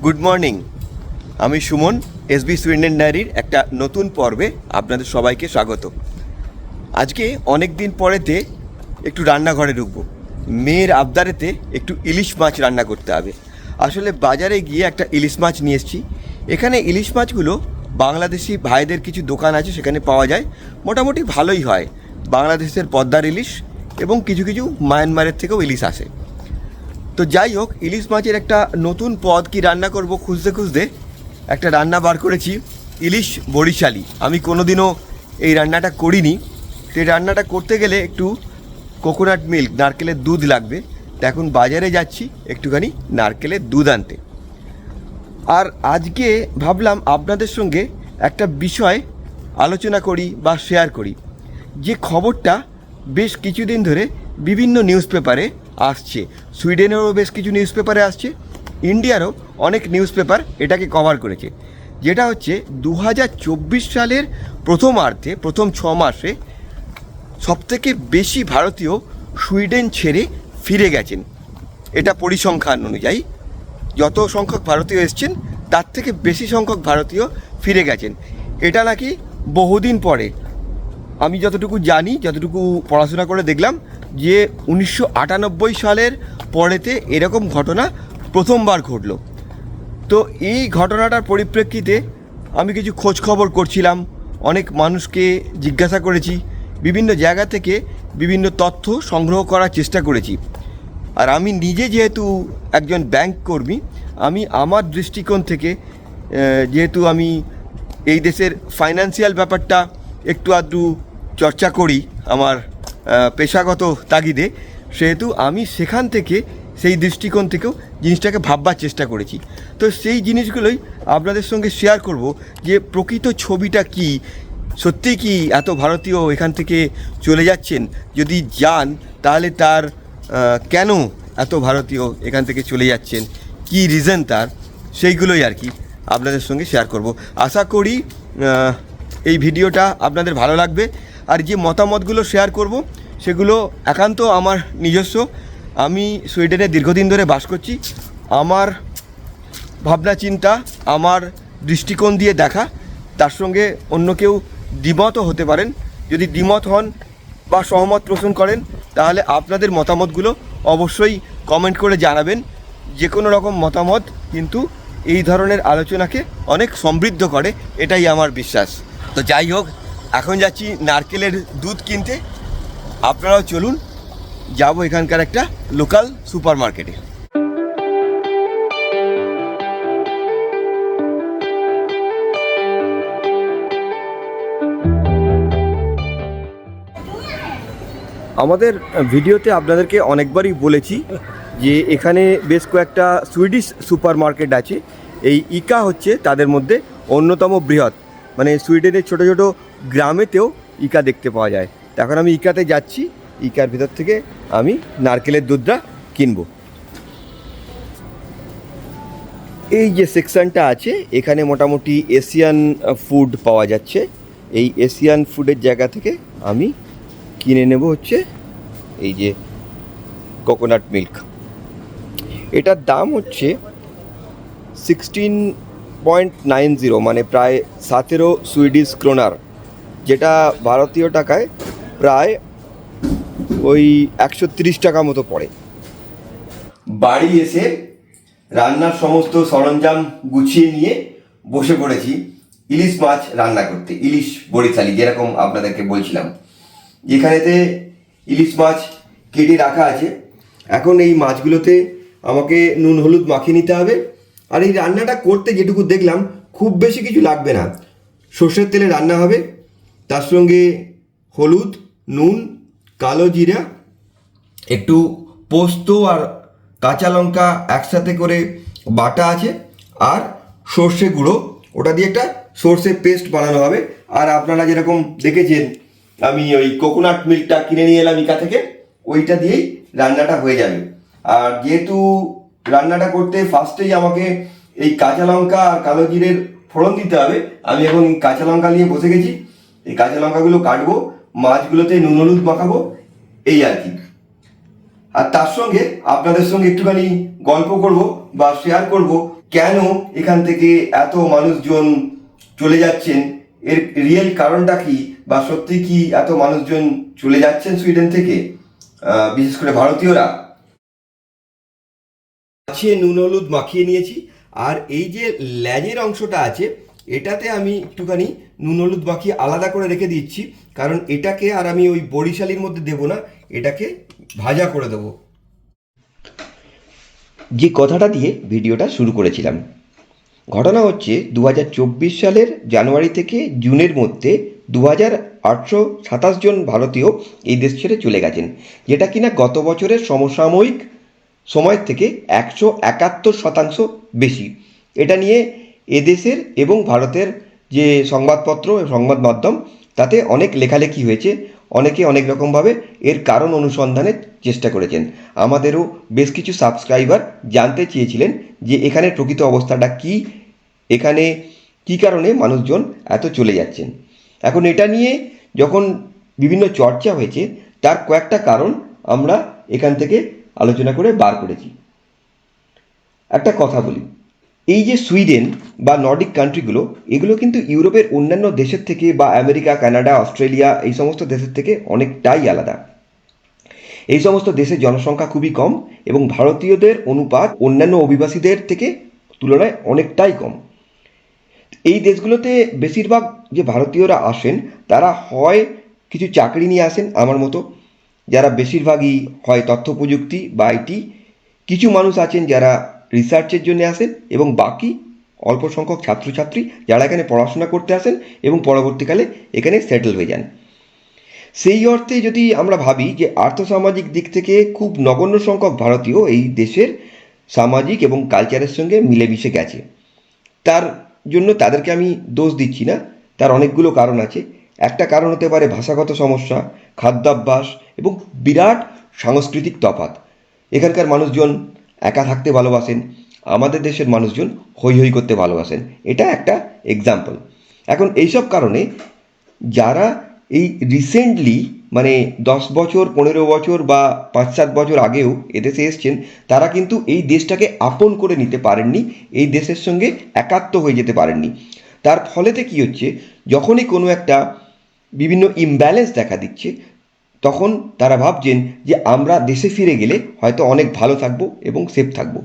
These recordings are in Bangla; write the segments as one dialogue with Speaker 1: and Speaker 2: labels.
Speaker 1: গুড মর্নিং, আমি সুমন। এসবি সুইডেন ডায়েরির একটা নতুন পর্বে আপনাদের সবাইকে স্বাগত। আজকে অনেক দিন পরেতে একটু রান্নাঘরে ঢুকবো। মেয়ের আবদারেতে একটু ইলিশ মাছ রান্না করতে হবে। আসলে বাজারে গিয়ে একটা ইলিশ মাছ নিয়ে এসেছি। এখানে ইলিশ মাছগুলো বাংলাদেশি ভাইদের কিছু দোকান আছে, সেখানে পাওয়া যায়, মোটামুটি ভালোই হয়। বাংলাদেশের পদ্মার ইলিশ এবং কিছু কিছু মায়ানমারের থেকেও ইলিশ আসে। তো যাই হোক, ইলিশ মাছের একটা নতুন পদ কি রান্না করব খুঁজতে খুঁজতে একটা রান্না বার করেছি, ইলিশ বরিশালি। আমি কোনোদিনও এই রান্নাটা করিনি। তো এই রান্নাটা করতে গেলে একটু কোকোনাট মিল্ক, নারকেলের দুধ লাগবে। তো এখন বাজারে যাচ্ছি একটুখানি নারকেলের দুধ আনতে। আর আজকে ভাবলাম আপনাদের সঙ্গে একটা বিষয় আলোচনা করি বা শেয়ার করি, যে খবরটা বেশ কিছুদিন ধরে বিভিন্ন নিউজ পেপারে আসছে। সুইডেনেরও বেশ কিছু নিউজ পেপারে আসছে, ইন্ডিয়ারও অনেক নিউজ পেপার এটাকে কভার করেছে। যেটা হচ্ছে 2024 সালের প্রথমার্ধে, প্রথম 6 মাসে সবথেকে বেশি ভারতীয় সুইডেন ছেড়ে ফিরে গেছেন। এটা পরিসংখ্যান অনুযায়ী যত সংখ্যক ভারতীয় এসছেন তার থেকে বেশি সংখ্যক ভারতীয় ফিরে গেছেন। এটা নাকি বহুদিন পরে, আমি যতটুকু জানি, যতটুকু পড়াশোনা করে দেখলাম, যে 1998 সালের পরেতে এরকম ঘটনা প্রথমবার ঘটল। তো এই ঘটনাটার পরিপ্রেক্ষিতে আমি কিছু খোঁজ খবর করছিলাম, অনেক মানুষকে জিজ্ঞাসা করেছি, বিভিন্ন জায়গা থেকে বিভিন্ন তথ্য সংগ্রহ করার চেষ্টা করেছি। আর আমি নিজে যেহেতু একজন ব্যাংক কর্মী, আমি আমার দৃষ্টিকোণ থেকে, যেহেতু আমি এই দেশের ফাইন্যান্সিয়াল ব্যাপারটা একটু আধটু চর্চা করি আমার পেশাগত তাগিদে, সেহেতু আমি সেখান থেকে, সেই দৃষ্টিকোণ থেকেও জিনিসটাকে ভাববার চেষ্টা করেছি। তো সেই জিনিসগুলোই আপনাদের সঙ্গে শেয়ার করব, যে প্রকৃত ছবিটা কি, সত্যি কি এত ভারতীয় এখান থেকে চলে যাচ্ছেন, যদি যান তাহলে তার কেন এত ভারতীয় এখান থেকে চলে যাচ্ছেন, কি রিজন তার, সেইগুলোই আর কি আপনাদের সঙ্গে শেয়ার করব। আশা করি এই ভিডিওটা আপনাদের ভালো লাগবে। আর যে মতামতগুলো শেয়ার করব সেগুলো একান্ত আমার নিজস্ব। আমি সুইডেনে দীর্ঘদিন ধরে বাস করছি, আমার ভাবনা চিন্তা, আমার দৃষ্টিকোণ দিয়ে দেখা, তার সঙ্গে অন্য কেউ দ্বিমতও হতে পারেন। যদি দ্বিমত হন বা সহমত পোষণ করেন, তাহলে আপনাদের মতামতগুলো অবশ্যই কমেন্ট করে জানাবেন। যে কোনো রকম মতামত কিন্তু এই ধরনের আলোচনাকে অনেক সমৃদ্ধ করে, এটাই আমার বিশ্বাস। তো যাই হোক, এখন যাচ্ছি নারকেলের দুধ কিনতে। আপনারাও চলুন, যাব এখানকার একটা লোকাল সুপার মার্কেটে। আমাদের ভিডিওতে আপনাদেরকে অনেকবারই বলেছি যে এখানে বেশ কয়েকটা সুইডিশ সুপার মার্কেট আছে। এই ইকা হচ্ছে তাদের মধ্যে অন্যতম বৃহৎ, মানে সুইডেনের ছোটো ছোটো গ্রামেতেও ইকা দেখতে পাওয়া যায়। এখন আমি ইকাতে যাচ্ছি, ইকার ভিতর থেকে আমি নারকেলের দুধটা কিনবো। এই যে সেকশনটা আছে, এখানে মোটামুটি এশিয়ান ফুড পাওয়া যাচ্ছে। এই এশিয়ান ফুডের জায়গা থেকে আমি কিনে নেব হচ্ছে এই যে কোকোনাট মিল্ক। এটার দাম হচ্ছে 16.90, মানে প্রায় 17 সুইডিশ ক্রোনার, যেটা ভারতীয় টাকায় প্রায় ওই 130 টাকা মতো পড়ে। বাড়ি এসে রান্নার সমস্ত সরঞ্জাম গুছিয়ে নিয়ে বসে পড়েছি ইলিশ মাছ রান্না করতে, ইলিশ বরিশালি, যেরকম আপনাদেরকে বলছিলাম। যেখানেতে ইলিশ মাছ কেটে রাখা আছে। এখন এই মাছগুলোতে আমাকে নুন হলুদ মাখিয়ে নিতে হবে। আর এই রান্নাটা করতে যেটুকু দেখলাম, খুব বেশি কিছু লাগবে না। সর্ষের তেলে রান্না হবে, তার সঙ্গে হলুদ, নুন, কালো জিরা, একটু পোস্ত আর কাঁচা লঙ্কা একসাথে করে বাটা আছে, আর সর্ষে গুঁড়ো, ওটা দিয়ে একটা সর্ষে পেস্ট বানানো হবে। আর আপনারা যেরকম দেখেছেন, আমি ওই কোকোনাট মিল্কটা কিনে নিয়ে এলাম ইকা থেকে, ওইটা দিয়েই রান্নাটা হয়ে যাবে। আর যেহেতু রান্নাটা করতে ফার্স্টেই আমাকে এই কাঁচা লঙ্কা আর কালো জিরের ফোড়ন দিতে হবে, আমি এখন কাঁচা লঙ্কা নিয়ে বসে গেছি। এই কাঁচা লঙ্কাগুলো কাটবো, মাছগুলোতে নুন হলুদ মাখাবো, এই আর কি। আর তার সঙ্গে আপনাদের সঙ্গে একটুখানি গল্প করব বা শেয়ার করব কেন এখান থেকে এত মানুষজন চলে যাচ্ছেন, এর রিয়েল কারণটা কি, বা সত্যি কি এত মানুষজন চলে যাচ্ছেন সুইডেন থেকে, বিশেষ করে ভারতীয়রা। মাছে নুন হলুদ মাখিয়ে নিয়েছি, আর এই যে ল্যাজের অংশটা আছে এটাতে আমি একটুখানি নুন হলুদ মাখিয়ে আলাদা করে রেখে দিচ্ছি, কারণ এটাকে আর আমি ওই বড়িশালির মধ্যে দেবো না, এটাকে ভাজা করে দেবো। যে কথাটা দিয়ে ভিডিওটা শুরু করেছিলাম, ঘটনা হচ্ছে 2024 সালের জানুয়ারি থেকে জুনের মধ্যে 2827 জন ভারতীয় এই দেশ ছেড়ে চলে গেছেন, যেটা কিনা গত বছরের সমসাময়িক সময়ের থেকে 171% বেশি। এটা নিয়ে এদেশের এবং ভারতের যে সংবাদপত্র এবং সংবাদ মাধ্যম তাতে অনেক লেখালেখি হয়েছে, অনেকে অনেক রকমভাবে এর কারণ অনুসন্ধানের চেষ্টা করেছেন। আমাদেরও বেশ কিছু সাবস্ক্রাইবার জানতে চেয়েছিলেন যে এখানে প্রকৃত অবস্থাটা কী, এখানে কী কারণে মানুষজন এত চলে যাচ্ছেন। এখন এটা নিয়ে যখন বিভিন্ন চর্চা হয়েছে তার কয়েকটা কারণ আমরা এখান থেকে আলোচনা করে বার করেছি। একটা কথা বলি, এই যে সুইডেন বা নর্ডিক কান্ট্রিগুলো, এগুলো কিন্তু ইউরোপের অন্যান্য দেশের থেকে বা আমেরিকা, কানাডা, অস্ট্রেলিয়া এই সমস্ত দেশের থেকে অনেকটাই আলাদা। এই সমস্ত দেশের জনসংখ্যা খুবই কম এবং ভারতীয়দের অনুপাত অন্যান্য অভিবাসীদের থেকে তুলনায় অনেকটাই কম। এই দেশগুলোতে বেশিরভাগ যে ভারতীয়রা আসেন তারা হয় কিছু চাকরি নিয়ে আসেন আমার মতো, যারা বেশিরভাগই হয় তথ্য প্রযুক্তি বা আইটি, কিছু মানুষ আছেন যারা রিসার্চের জন্য আসেন, এবং বাকি অল্প সংখ্যক ছাত্রছাত্রী যারা এখানে পড়াশোনা করতে আসেন এবং পরবর্তীকালে এখানে সেটেল হয়ে যান। সেই অর্থে যদি আমরা ভাবি যে আর্থসামাজিক দিক থেকে খুব নগণ্য সংখ্যক ভারতীয় এই দেশের সামাজিক এবং কালচারের সঙ্গে মিলেমিশে গেছে, তার জন্য তাদেরকে আমি দোষ দিচ্ছি না, তার অনেকগুলো কারণ আছে। একটা কারণ হতে পারে ভাষাগত সমস্যা, খাদ্যাভ্যাস এবং বিরাট সাংস্কৃতিক তফাৎ। এখানকার মানুষজন একা থাকতে ভালোবাসেন, আমাদের দেশের মানুষজন হৈ হৈ করতে ভালোবাসেন, এটা একটা এক্সাম্পল। এখন এইসব কারণে যারা এই রিসেন্টলি মানে 10 বছর 15 বছর বা 5-7 বছর আগেও এদেশে এসছেন, তারা কিন্তু এই দেশটাকে আপন করে নিতে পারেননি, এই দেশের সঙ্গে একাত্ম হয়ে যেতে পারেননি। তার ফলেতে কী হচ্ছে, যখনই কোনো একটা বিভিন্ন ইমব্যালেন্স দেখা দিচ্ছে তখন তারা ভাবছেন যে আমরা দেশে ফিরে গেলে হয়তো অনেক ভালো থাকবো এবং সেফ থাকবো।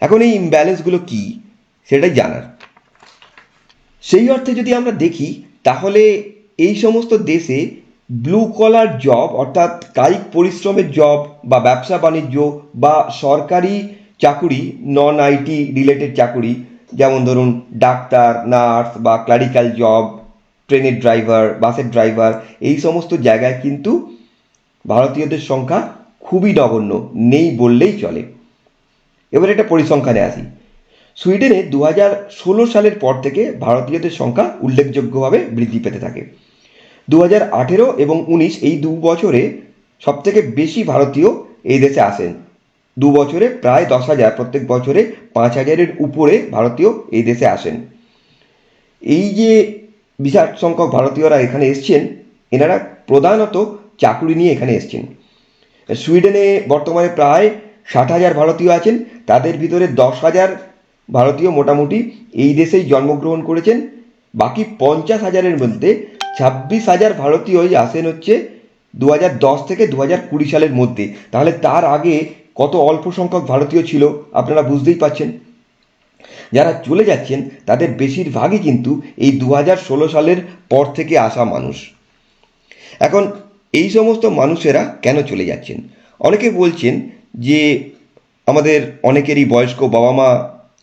Speaker 1: এখন এই ইমব্যালেন্সগুলো কী সেটাই জানার। সেই অর্থে যদি আমরা দেখি তাহলে এই সমস্ত দেশে ব্লু কলার জব অর্থাৎ কায়িক পরিশ্রমের জব বা ব্যবসা বাণিজ্য বা সরকারি চাকুরি, নন আইটি রিলেটেড চাকুরি, যেমন ধরুন ডাক্তার, নার্স বা ক্লারিক্যাল জব, ট্রেনের ড্রাইভার, বাসের ড্রাইভার, এই সমস্ত জায়গায় কিন্তু ভারতীয়দের সংখ্যা খুবই নগণ্য, নেই বললেই চলে। এবার একটা পরিসংখ্যানে আসি। সুইডেনে 2016 সালের পর থেকে ভারতীয়দের সংখ্যা উল্লেখযোগ্যভাবে বৃদ্ধি পেতে থাকে। 2018 এবং 19 এই 2 বছরে সবথেকে বেশি ভারতীয় এই দেশে আসেন। 2 বছরে প্রায় 10,000, প্রত্যেক বছরে 5,000-এর উপরে ভারতীয় এই দেশে আসেন। এই যে বিশাল সংখ্যক ভারতীয়রা এখানে এসছেন, এনারা প্রধানত চাকুরি নিয়ে এখানে এসছেন। সুইডেনে বর্তমানে প্রায় 60,000 ভারতীয় আছেন, তাদের ভিতরে 10,000 ভারতীয় মোটামুটি এই দেশেই জন্মগ্রহণ করেছেন। বাকি 50,000-এর মধ্যে 26,000 ভারতীয়ই আসেন হচ্ছে 2010 থেকে 2020 সালের মধ্যে। তাহলে তার আগে কত অল্প সংখ্যক ভারতীয় ছিল আপনারা বুঝতেই পারছেন। যারা চলে যাচ্ছেন তাদের বেশিরভাগই কিন্তু এই 2016 সালের পর থেকে আসা মানুষ। এখন এই সমস্ত মানুষেরা কেন চলে যাচ্ছেন? অনেকে বলছেন যে আমাদের অনেকেরই বয়স্ক বাবা মা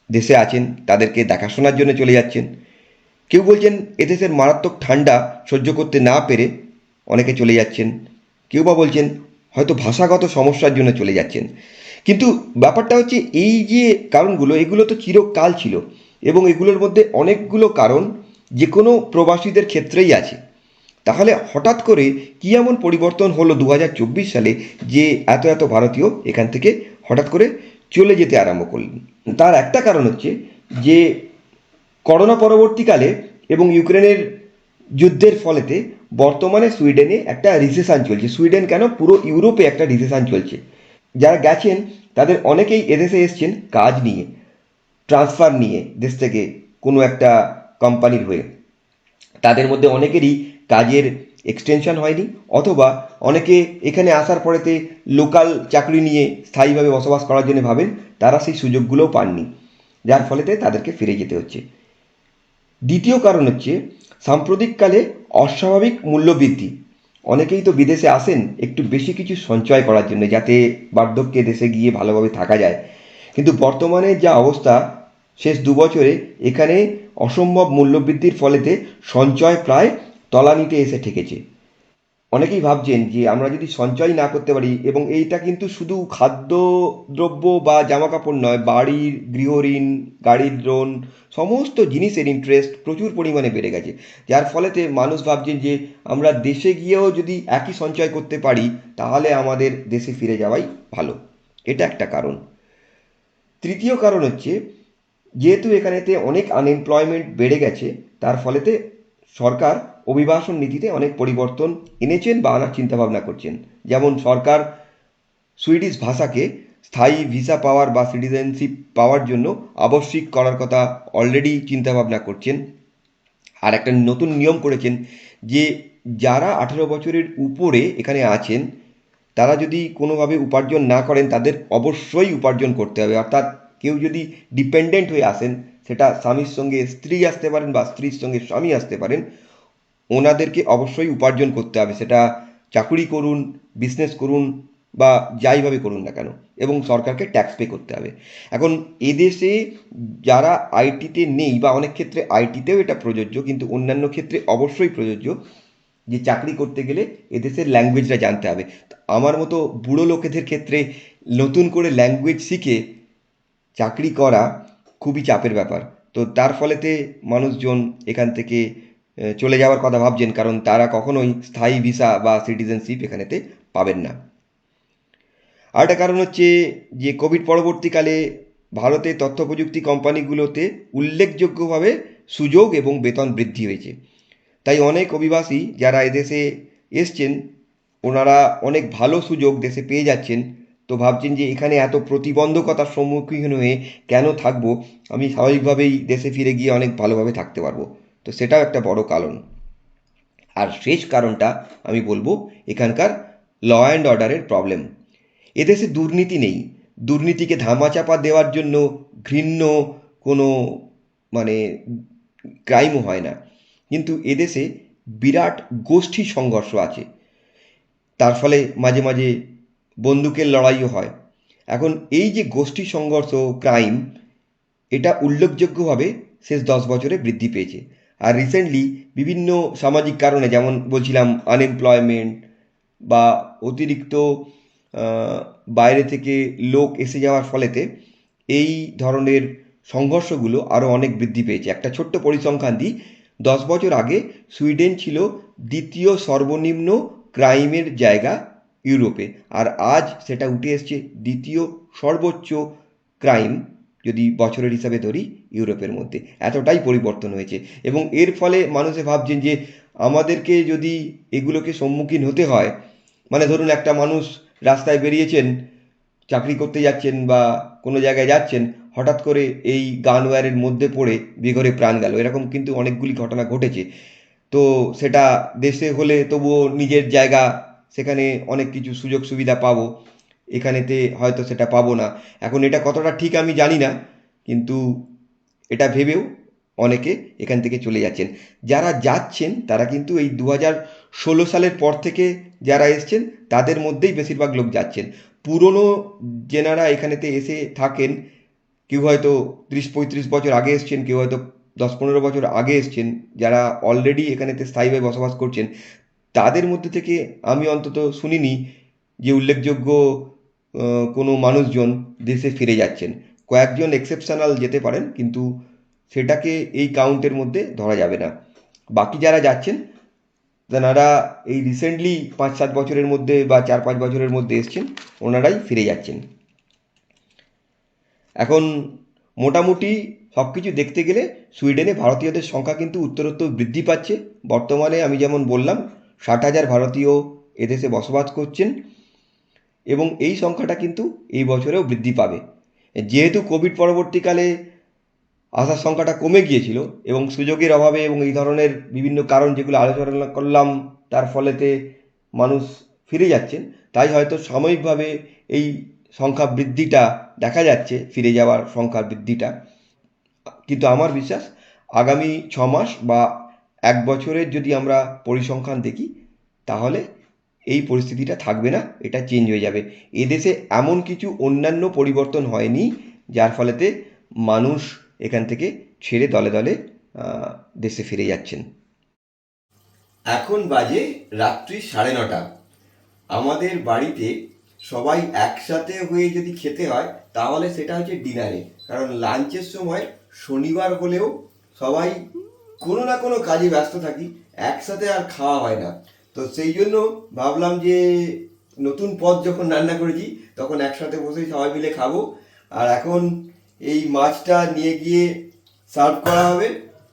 Speaker 1: দেশে আছেন, তাদেরকে দেখাশোনার জন্য চলে যাচ্ছেন। কেউ বলছেন এদেশের মারাত্মক ঠান্ডা সহ্য করতে না পেরে অনেকে চলে যাচ্ছেন। কেউ বা বলছেন হয়তো ভাষাগত সমস্যার জন্য চলে যাচ্ছেন। কিন্তু ব্যাপারটা হচ্ছে এই যে কারণগুলো, এগুলো তো চিরকাল ছিল এবং এগুলোর মধ্যে অনেকগুলো কারণ যে কোনো প্রবাসীদের ক্ষেত্রেই আছে। তাহলে হঠাৎ করে কী এমন পরিবর্তন হলো 2024 সালে যে এত এত ভারতীয় এখান থেকে হঠাৎ করে চলে যেতে আরম্ভ করলেন? তার একটা কারণ হচ্ছে যে করোনা পরবর্তীকালে এবং ইউক্রেনের যুদ্ধের ফলেতে বর্তমানে সুইডেনে একটা রিসেশন চলছে। সুইডেন কেন, পুরো ইউরোপে একটা রিসেশন চলছে। যারা গেছেন তাদের অনেকেই এদেশে এসছেন কাজ নিয়ে, ট্রান্সফার নিয়ে দেশ থেকে কোনো একটা কোম্পানির হয়ে, তাদের মধ্যে অনেকেরই কাজের এক্সটেনশন হয়নি, অথবা অনেকে এখানে আসার পরেতে লোকাল চাকরি নিয়ে স্থায়ীভাবে বসবাস করার জন্য ভাবেন, তারা সেই সুযোগগুলোও পাননি, যার ফলেতে তাদেরকে ফিরে যেতে হচ্ছে। দ্বিতীয় কারণ হচ্ছে সাম্প্রতিককালে অস্বাভাবিক মূল্যবৃদ্ধি। অনেকেই তো বিদেশে আসেন একটু বেশি কিছু সঞ্চয় করার জন্য, যাতে বার্ধক্যে দেশে গিয়ে ভালোভাবে থাকা যায়। কিন্তু বর্তমানে যা অবস্থা, শেষ 2 বছরে এখানে অসম্ভব মূল্যবৃদ্ধির ফলেতে সঞ্চয় প্রায় তলানিতে এসে ঠেকেছে। অনেকেই ভাবছেন যে আমরা যদি সঞ্চয় না করতে পারি, এবং এইটা কিন্তু শুধু খাদ্যদ্রব্য বা জামা কাপড় নয়, বাড়ির গৃহঋণ, গাড়ির লোন, সমস্ত জিনিসের ইন্টারেস্ট প্রচুর পরিমাণে বেড়ে গেছে, যার ফলেতে মানুষ ভাবছেন যে আমরা দেশে গিয়েও যদি একই সঞ্চয় করতে পারি, তাহলে আমাদের দেশে ফিরে যাওয়াই ভালো। এটা একটা কারণ। তৃতীয় কারণ হচ্ছে, যেহেতু এখানেতে অনেক আনএমপ্লয়মেন্ট বেড়ে গেছে, তার ফলেতে সরকার অভিবাসন নীতিতে অনেক পরিবর্তন এনেছেন বা আনার চিন্তাভাবনা করছেন। যেমন সরকার সুইডিশ ভাষাকে স্থায়ী ভিসা পাওয়ার বা সিটিজেনশিপ পাওয়ার জন্য আবশ্যিক করার কথা অলরেডি চিন্তাভাবনা করছেন। আর একটা নতুন নিয়ম করেছেন যে যারা 18 বছরের উপরে এখানে আছেন, তারা যদি কোনোভাবে উপার্জন না করেন, তাদের অবশ্যই উপার্জন করতে হবে। অর্থাৎ কেউ যদি ডিপেন্ডেন্ট হয়ে আসেন, সেটা স্বামীর সঙ্গে স্ত্রী আসতে পারেন বা স্ত্রীর সঙ্গে স্বামী আসতে পারেন, ওনাদেরকে অবশ্যই উপার্জন করতে হবে। সেটা চাকুরি করুন, বিজনেস করুন বা যাইভাবে করুন না কেন, এবং সরকারকে ট্যাক্স পে করতে হবে। এখন এদেশে যারা আইটিতে নেই, বা অনেক ক্ষেত্রে আইটিতেও এটা প্রযোজ্য, কিন্তু অন্যান্য ক্ষেত্রে অবশ্যই প্রযোজ্য, যে চাকরি করতে গেলে এদেশের ল্যাঙ্গুয়েজটা জানতে হবে। আমার মতো বুড়ো লোকেদের ক্ষেত্রে নতুন করে ল্যাঙ্গুয়েজ শিখে চাকরি করা খুবই চাপের ব্যাপার। তো তার ফলেতে মানুষজন এখান থেকে চলে যাওয়ার কথা ভাবছেন, কারণ তারা কখনোই স্থায়ী ভিসা বা সিটিজেনশিপ এখানেতে পাবেন না। আর একটা কারণ হচ্ছে যে কোভিড পরবর্তীকালে ভারতে তথ্য প্রযুক্তি কোম্পানিগুলোতে উল্লেখযোগ্যভাবে সুযোগ এবং বেতন বৃদ্ধি হয়েছে। তাই অনেক অভিবাসী যারা এদেশে এসছেন, ওনারা অনেক ভালো সুযোগ দেশে পেয়ে যাচ্ছেন। তো ভাবছেন যে এখানে এত প্রতিবন্ধকতার সম্মুখীন হয়ে কেন থাকবো, আমি স্বাভাবিকভাবেই দেশে ফিরে গিয়ে অনেক ভালোভাবে থাকতে পারবো। তো সেটাও একটা বড় কারণ। আর শেষ কারণটা আমি বলবো এখানকার ল অ্যান্ড অর্ডারের প্রবলেম। এদেশে দুর্নীতি নেই। দুর্নীতিকে ধামাচাপা দেওয়ার জন্য ঘৃণ্য কোনো মানে ক্রাইমও হয় না, কিন্তু এদেশে বিরাট গোষ্ঠী সংঘর্ষ আছে। তার ফলে মাঝে মাঝে বন্দুকের লড়াইও হয়। এখন এই যে গোষ্ঠী সংঘর্ষ, ক্রাইম, এটা উল্লেখযোগ্যভাবে শেষ 10 বছরে বৃদ্ধি পেয়েছে। আর রিসেন্টলি বিভিন্ন সামাজিক কারণে, যেমন বলছিলাম আনএমপ্লয়মেন্ট বা অতিরিক্ত বাইরে থেকে লোক এসে যাওয়ার ফলেতে এই ধরনের সংঘর্ষগুলো আরও অনেক বৃদ্ধি পেয়েছে। একটা ছোট্ট পরিসংখ্যান দিই, 10 বছর আগে সুইডেন ছিল দ্বিতীয় সর্বনিম্ন ক্রাইমের জায়গা ইউরোপে, আর আজ সেটা উঠে এসছে দ্বিতীয় সর্বোচ্চ ক্রাইম, যদি বছরের হিসাবে ধরি, ইউরোপের মধ্যে। এতটাই পরিবর্তন হয়েছে, এবং এর ফলে মানুষে ভাবছেন যে আমাদেরকে যদি এগুলোকে সম্মুখীন হতে হয়, মানে ধরুন একটা মানুষ রাস্তায় বেরিয়েছেন, চাকরি করতে যাচ্ছেন বা কোনো জায়গায় যাচ্ছেন, হঠাৎ করে এই গানওয়্যারের মধ্যে পড়ে বেঘরে প্রাণ গেল, এরকম কিন্তু অনেকগুলি ঘটনা ঘটেছে। তো সেটা দেশে হলে তবুও নিজের জায়গা, সেখানে অনেক কিছু সুযোগ সুবিধা পাবো, এখানেতে হয়তো সেটা পাবো না। এখন এটা কতটা ঠিক আমি জানি না, কিন্তু এটা ভেবেও অনেকে এখান থেকে চলে যাচ্ছেন। যারা যাচ্ছেন তারা কিন্তু এই 2016 সালের পর থেকে যারা এসছেন, তাদের মধ্যেই বেশিরভাগ লোক যাচ্ছেন। পুরনো যেনারা এখানেতে এসে থাকেন, কেউ হয়তো 30-35 বছর আগে এসছেন, কেউ হয়তো 10-15 বছর আগে এসছেন, যারা অলরেডি এখানেতে স্থায়ীভাবে বসবাস করছেন, তাদের মধ্যে থেকে আমি অন্তত শুনিনি যে উল্লেখযোগ্য কোনো মানুষজন দেশে ফিরে যাচ্ছেন। কয়েকজন এক্সেপশনাল যেতে পারেন, কিন্তু সেটাকে এই কাউন্টের মধ্যে ধরা যাবে না। বাকি যারা যাচ্ছেন, তেনারা এই রিসেন্টলি 5-7 বছরের মধ্যে বা 4-5 বছরের মধ্যে এসছেন, ওনারাই ফিরে যাচ্ছেন। এখন মোটামুটি সব কিছু দেখতে গেলে সুইডেনে ভারতীয়দের সংখ্যা কিন্তু উত্তরোত্তর বৃদ্ধি পাচ্ছে। বর্তমানে আমি যেমন বললাম, 60,000 ভারতীয় এদেশে বসবাস করছেন, এবং এই সংখ্যাটা কিন্তু এই বছরেও বৃদ্ধি পাবে। যেহেতু কোভিড পরবর্তীকালে আসার সংখ্যাটা কমে গিয়েছিল এবং সুযোগের অভাবে এবং এই ধরনের বিভিন্ন কারণ যেগুলো আলোচনা করলাম তার ফলেতে মানুষ ফিরে যাচ্ছেন, তাই হয়তো সাময়িকভাবে এই সংখ্যা বৃদ্ধিটা দেখা যাচ্ছে, ফিরে যাওয়ার সংখ্যা বৃদ্ধিটা। কিন্তু আমার বিশ্বাস আগামী 6 মাস বা 1 বছরের যদি আমরা পরিসংখ্যান দেখি তাহলে এই পরিস্থিতিটা থাকবে না, এটা চেঞ্জ হয়ে যাবে। এদেশে এমন কিছু অন্যান্য পরিবর্তন হয়নি যার ফলেতে মানুষ এখান থেকে ছেড়ে দলে দলে দেশে ফিরে যাচ্ছেন। এখন বাজে রাত্রি 9:30। আমাদের বাড়িতে সবাই একসাথে হয়ে যদি খেতে হয় তাহলে সেটা হচ্ছে ডিনারে, কারণ লাঞ্চের সময় শনিবার হলেও সবাই কোনো না কোনো কাজে ব্যস্ত থাকি, একসাথে আর খাওয়া হয় না। তো সেই জন্য ভাবলাম যে নতুন পদ যখন রান্না করেছি তখন একসাথে বসে সবাই মিলে খাবো। আর এখন এই মাছটা নিয়ে গিয়ে সার্ভ করা হবে।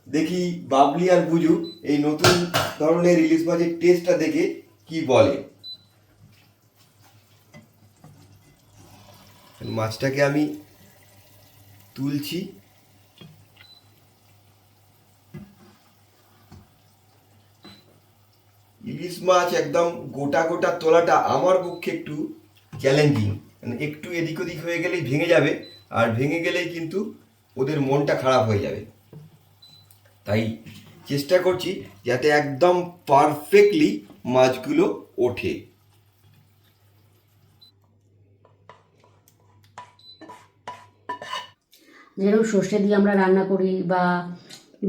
Speaker 1: দেখি বাবলি আর বুজু এই নতুন ধরনের ইলিশ মাছের টেস্টটা দেখে কি বলে। মাছটাকে আমি তুলছি। ইলিশ মাছ একদম গোটা গোটা তোলাটা আমার পক্ষে একটু চ্যালেঞ্জিং, মানে একটু এদিক ওদিক হয়ে গেলেই ভেঙে যাবে, আর ভেঙে গেলেই কিন্তু ওদের মনটা খারাপ হয়ে যাবে। তাই চেষ্টা করছি যাতে একদম পারফেক্টলি মাছগুলো ওঠে।
Speaker 2: যেরকম সর্ষে দিয়ে আমরা রান্না করি বা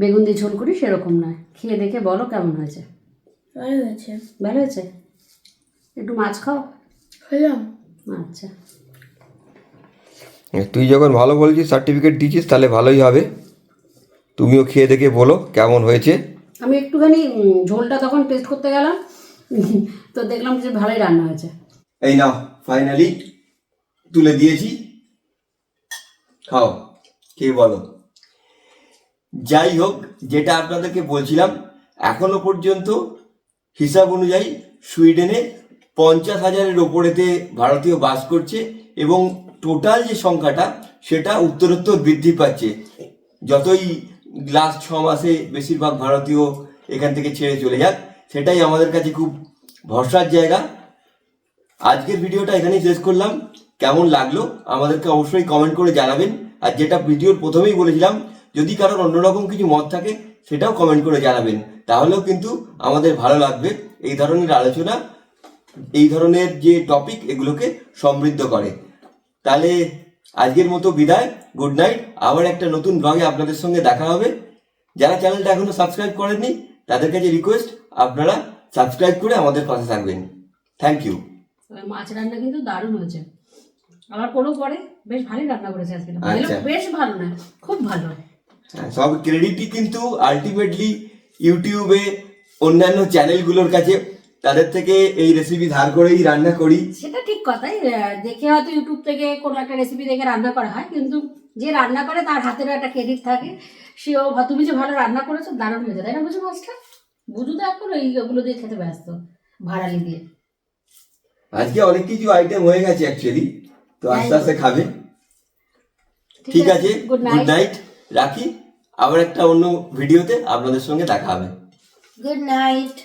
Speaker 2: বেগুন দিয়ে ঝোল করি সেরকম নয়। খেয়ে দেখে বলো কেমন হয়েছে।
Speaker 3: ভালো হয়েছে।
Speaker 2: ভালো হয়েছে? একটু মাছ খাও।
Speaker 3: খেলাম।
Speaker 2: আচ্ছা,
Speaker 1: তুই যখন ভালো বলছিস, সার্টিফিকেট দিয়েছিস, তাহলে ভালোই হবে। তুমিও খেয়ে দেখে বলো কেমন হয়েছে।
Speaker 2: আমি একটুখানি ঝোলটা তখন টেস্ট করতে গেলাম, তো দেখলাম যে ভালোই রান্না হয়েছে।
Speaker 1: এই নাও, ফাইনালি তুলে দিয়েছি, খাও, খেয়ে বলো। যাই হোক, যেটা আপনাদেরকে বলছিলাম, এখনো পর্যন্ত হিসাব অনুযায়ী সুইডেনে 50,000-এর ওপরেতে ভারতীয় বাস করছে এবং টোটাল যে সংখ্যাটা সেটা উত্তরোত্তর বৃদ্ধি পাচ্ছে। যতই লাস্ট 6 মাসে বেশিরভাগ ভারতীয় এখান থেকে ছেড়ে চলে যাক, সেটাই আমাদের কাছে খুব ভরসার জায়গা। আজকের ভিডিওটা এখানেই শেষ করলাম। কেমন লাগলো আমাদেরকে অবশ্যই কমেন্ট করে জানাবেন। আর যেটা ভিডিওর প্রথমেই বলেছিলাম, যদি কারোর অন্যরকম কিছু মত থাকে সেটাও কমেন্ট করে জানাবেন, তাহলেও কিন্তু আমাদের ভালো লাগবে। এই ধরনের আলোচনা, এই ধরনের যে টপিক, এগুলোকে সমৃদ্ধ করে। তাহলে আজকের মতো বিদায়, গুড নাইট। আবার একটা নতুন ব্লগে আপনাদের সঙ্গে দেখা হবে। যারা চ্যানেলটা এখনো সাবস্ক্রাইব করেননি তাদের কাছে রিকোয়েস্ট, আপনারা সাবস্ক্রাইব করে আমাদের পাশে থাকবেন। Thank you.
Speaker 2: মাছ রান্না কিন্তু দারুণ হয়েছে। আবার কোনো পরে বেশ ভালোই রান্না করেছে আজকে।
Speaker 1: আচ্ছা।
Speaker 2: বেশ ভালো না, খুব ভালো।
Speaker 1: সব ক্রেডিটই কিন্তু আলটিমেটলি ইউটিউবে অন্যান্য চ্যানেলগুলোর কাছে। তাদের থেকে এই রেসিপি ধার করেই রান্না করি।
Speaker 2: সেটা ঠিক কথাই, দেখে হয়তো ইউটিউব থেকে কোনো একটা রেসিপি দেখে রান্না করা হয়, কিন্তু যে রান্না করে তার হাতেরও একটা ক্রেডিট থাকে। সেও তুমি যে ভালো রান্না করেছো, দারুণ হয়েছে, তাই না বুঝো? মাছটা বুঝু তো এখন ওইগুলো দিয়ে খেতে ব্যস্ত, ভাড়ালি দিয়ে।
Speaker 1: আজকে অনেক কিছু আইটেম হয়ে গেছে অ্যাকচুয়ালি, তো আস্তে আস্তে খাবে। ঠিক আছে, গুড নাইট, রাখি। আবার একটা অন্য ভিডিওতে আপনাদের সঙ্গে দেখা হবে।
Speaker 3: Good night.